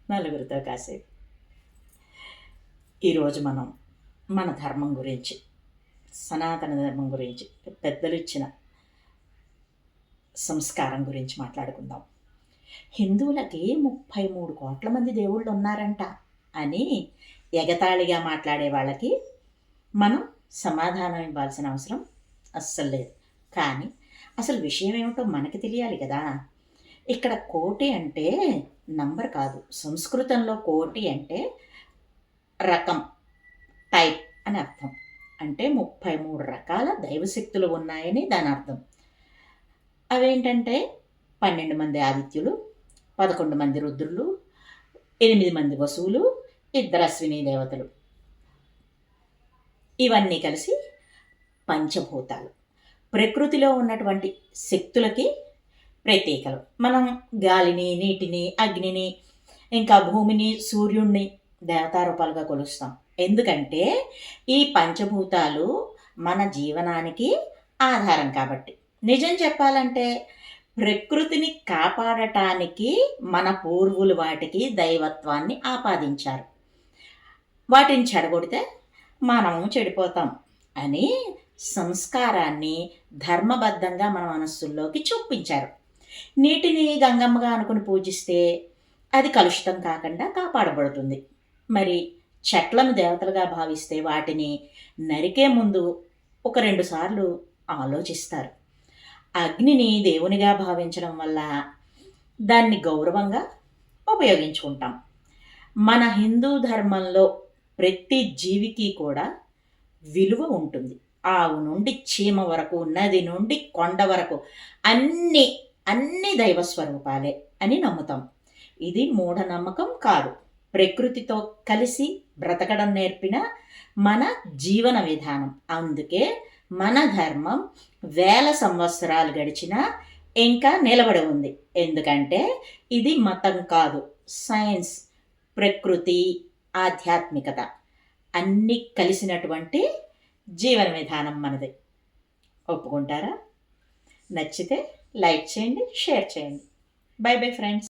నలుగురితో కాసేపు. ఈరోజు మనం మన ధర్మం గురించి, సనాతన ధర్మం గురించి, పెద్దలు ఇచ్చిన సంస్కారం గురించి మాట్లాడుకుందాం. హిందువులకి 33 కోట్ల మంది దేవుళ్ళు ఉన్నారంట అని ఎగతాళిగా మాట్లాడే వాళ్ళకి మనం సమాధానం ఇవ్వాల్సిన అవసరం అస్సలు లేదు. కానీ అసలు విషయం ఏమిటో మనకి తెలియాలి కదా. ఇక్కడ కోటి అంటే నంబర్ కాదు. సంస్కృతంలో కోటి అంటే రకం, టైప్ అని అర్థం. అంటే 33 రకాల దైవశక్తులు ఉన్నాయని దాని అర్థం. అవేంటంటే 12 మంది ఆదిత్యులు, 11 మంది రుద్రులు, 8 మంది వసువులు, 2 అశ్విని దేవతలు. ఇవన్నీ కలిసి పంచభూతాలు. ప్రకృతిలో ఉన్నటువంటి శక్తులకి ప్రతీకలు. మనం గాలిని, నీటిని, అగ్నిని, ఇంకా భూమిని, సూర్యుడిని దేవతారూపాలుగా కొలుస్తాం. ఎందుకంటే ఈ పంచభూతాలు మన జీవనానికి ఆధారం కాబట్టి. నిజం చెప్పాలంటే ప్రకృతిని కాపాడటానికి మన పూర్వులు వాటికి దైవత్వాన్ని ఆపాదించారు. వాటిని చెడగొడితే మనము చెడిపోతాం అని సంస్కారాన్ని ధర్మబద్ధంగా మన మనస్సుల్లోకి చూపించారు. నీటిని గంగమ్మగా అనుకుని పూజిస్తే అది కలుషితం కాకుండా కాపాడబడుతుంది. మరి చెట్లను దేవతలుగా భావిస్తే వాటిని నరికే ముందు ఒక 2 సార్లు ఆలోచిస్తారు. అగ్నిని దేవునిగా భావించడం వల్ల దాన్ని గౌరవంగా ఉపయోగించుకుంటాం. మన హిందూ ధర్మంలో ప్రతి జీవికి కూడా విలువ ఉంటుంది. ఆవు నుండి చీమ వరకు, నది నుండి కొండ వరకు అన్ని అన్ని దైవ స్వరూపాలే అని నమ్ముతాం. ఇది మూఢనమ్మకం కాదు. ప్రకృతితో కలిసి బ్రతకడం నేర్పిన మన జీవన విధానం. అందుకే మన ధర్మం వేల సంవత్సరాలు గడిచినా ఇంకా నిలబడి ఉంది. ఎందుకంటే ఇది మతం కాదు, సైన్స్, ప్రకృతి, ఆధ్యాత్మికత అన్నీ కలిసినటువంటి జీవన విధానం మనది. ఒప్పుకుంటారా? నచ్చితే లైక్ చేయండి, షేర్ చేయండి. By bye friends.